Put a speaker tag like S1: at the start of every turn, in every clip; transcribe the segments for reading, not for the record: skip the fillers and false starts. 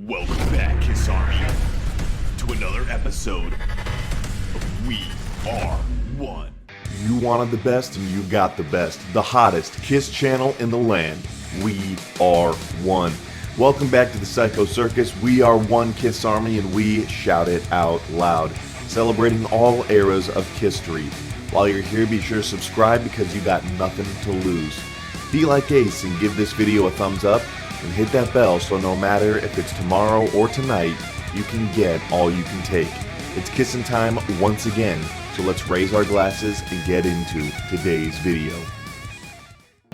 S1: Welcome back, Kiss Army, to another episode of We Are One.
S2: You wanted the best and you got the best. The hottest Kiss channel in the land. We Are One. Welcome back to the Psycho Circus. We are one Kiss Army and we shout it out loud. Celebrating all eras of Kisstory. While you're here, be sure to subscribe because you got nothing to lose. Be like Ace and give this video a thumbs up and hit that bell so no matter if it's tomorrow or tonight, you can get all you can take. It's kissing time once again, so let's raise our glasses and get into today's video.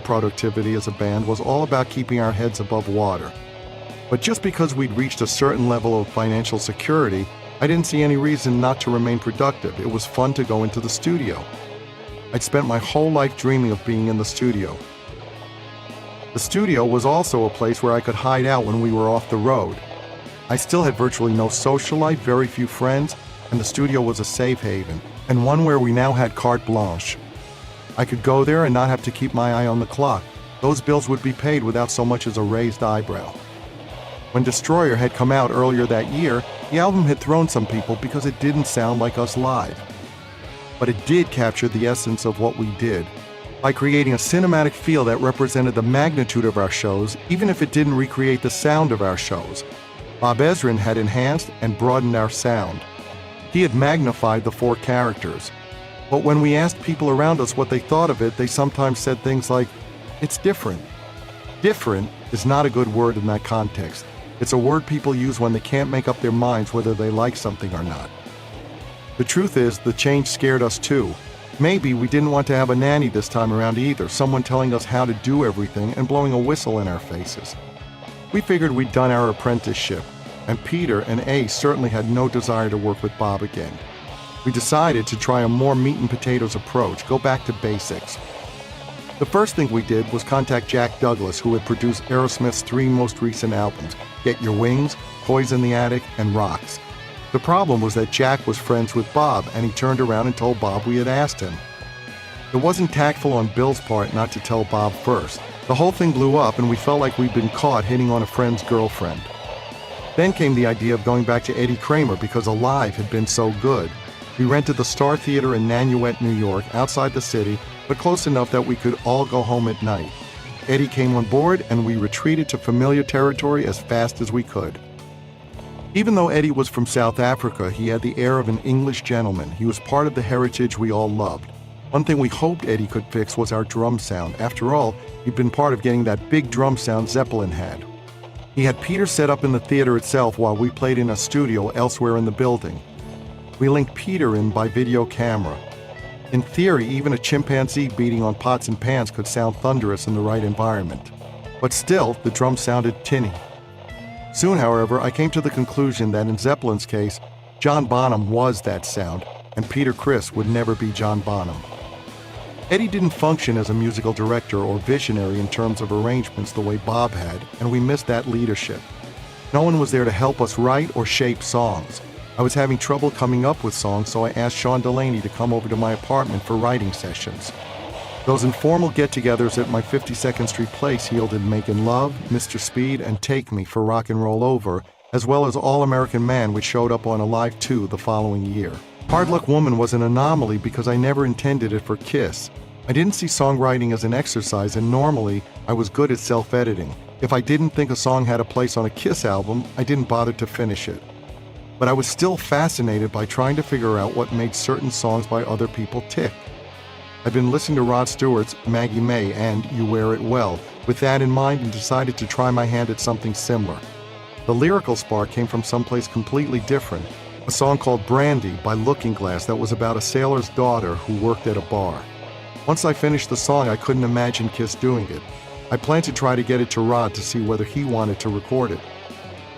S3: Productivity as a band was all about keeping our heads above water. But just because we'd reached a certain level of financial security, I didn't see any reason not to remain productive. It was fun to go into the studio. I'd spent my whole life dreaming of being in the studio. The studio was also a place where I could hide out when we were off the road. I still had virtually no social life, very few friends, and the studio was a safe haven, and one where we now had carte blanche. I could go there and not have to keep my eye on the clock. Those bills would be paid without so much as a raised eyebrow. When Destroyer had come out earlier that year, the album had thrown some people because it didn't sound like us live. But it did capture the essence of what we did, by creating a cinematic feel that represented the magnitude of our shows, even if it didn't recreate the sound of our shows. Bob Ezrin had enhanced and broadened our sound. He had magnified the four characters. But when we asked people around us what they thought of it, they sometimes said things like, "It's different." Different is not a good word in that context. It's a word people use when they can't make up their minds whether they like something or not. The truth is, the change scared us too. Maybe we didn't want to have a nanny this time around either, someone telling us how to do everything and blowing a whistle in our faces. We figured we'd done our apprenticeship, and Peter and Ace certainly had no desire to work with Bob again. We decided to try a more meat and potatoes approach, go back to basics. The first thing we did was contact Jack Douglas, who had produced Aerosmith's three most recent albums, Get Your Wings, Poison the Attic, and Rocks. The problem was that Jack was friends with Bob, and he turned around and told Bob we had asked him. It wasn't tactful on Bill's part not to tell Bob first. The whole thing blew up, and we felt like we'd been caught hitting on a friend's girlfriend. Then came the idea of going back to Eddie Kramer because Alive had been so good. We rented the Star Theater in Nanuet, New York, outside the city, but close enough that we could all go home at night. Eddie came on board, and we retreated to familiar territory as fast as we could. Even though Eddie was from South Africa, he had the air of an English gentleman. He was part of the heritage we all loved. One thing we hoped Eddie could fix was our drum sound. After all, he'd been part of getting that big drum sound Zeppelin had. He had Peter set up in the theater itself while we played in a studio elsewhere in the building. We linked Peter in by video camera. In theory, even a chimpanzee beating on pots and pans could sound thunderous in the right environment. But still, the drum sounded tinny. Soon, however, I came to the conclusion that in Zeppelin's case, John Bonham was that sound, and Peter Criss would never be John Bonham. Eddie didn't function as a musical director or visionary in terms of arrangements the way Bob had, and we missed that leadership. No one was there to help us write or shape songs. I was having trouble coming up with songs, so I asked Sean Delaney to come over to my apartment for writing sessions. Those informal get-togethers at my 52nd Street place yielded Makin' Love, Mr. Speed, and Take Me for Rock and Roll Over, as well as All American Man, which showed up on Alive 2 the following year. Hard Luck Woman was an anomaly because I never intended it for Kiss. I didn't see songwriting as an exercise, and normally, I was good at self-editing. If I didn't think a song had a place on a Kiss album, I didn't bother to finish it. But I was still fascinated by trying to figure out what made certain songs by other people tick. I'd been listening to Rod Stewart's Maggie May and You Wear It Well with that in mind and decided to try my hand at something similar. The lyrical spark came from someplace completely different, a song called Brandy by Looking Glass that was about a sailor's daughter who worked at a bar. Once I finished the song, I couldn't imagine Kiss doing it. I planned to try to get it to Rod to see whether he wanted to record it.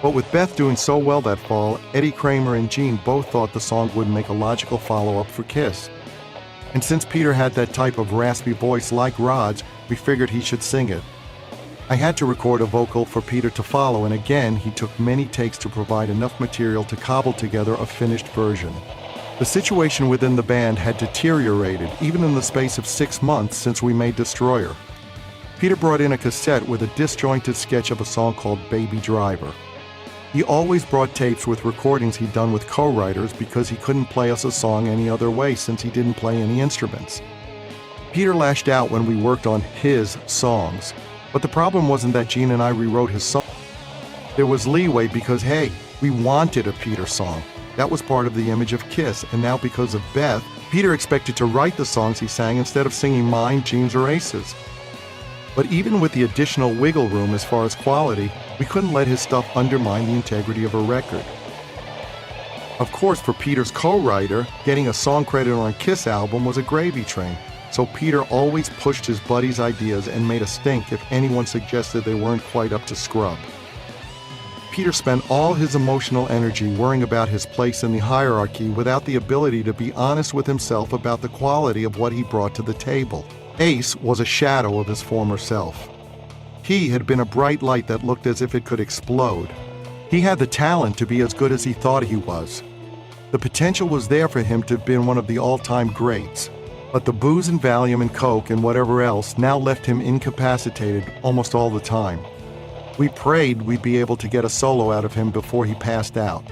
S3: But with Beth doing so well that fall, Eddie Kramer and Gene both thought the song would make a logical follow-up for Kiss. And since Peter had that type of raspy voice like Rod's, we figured he should sing it. I had to record a vocal for Peter to follow, and again, he took many takes to provide enough material to cobble together a finished version. The situation within the band had deteriorated, even in the space of 6 months since we made Destroyer. Peter brought in a cassette with a disjointed sketch of a song called Baby Driver. He always brought tapes with recordings he'd done with co-writers because he couldn't play us a song any other way since he didn't play any instruments. Peter lashed out when we worked on his songs, but the problem wasn't that Gene and I rewrote his song. There was leeway because, hey, we wanted a Peter song. That was part of the image of Kiss, and now because of Beth, Peter expected to write the songs he sang instead of singing mine, Gene's, or Ace's. But even with the additional wiggle room as far as quality, we couldn't let his stuff undermine the integrity of a record. Of course, for Peter's co-writer, getting a song credit on a Kiss album was a gravy train, so Peter always pushed his buddies' ideas and made a stink if anyone suggested they weren't quite up to scrub. Peter spent all his emotional energy worrying about his place in the hierarchy without the ability to be honest with himself about the quality of what he brought to the table. Ace was a shadow of his former self. He had been a bright light that looked as if it could explode. He had the talent to be as good as he thought he was. The potential was there for him to have been one of the all-time greats. But the booze and Valium and Coke and whatever else now left him incapacitated almost all the time. We prayed we'd be able to get a solo out of him before he passed out.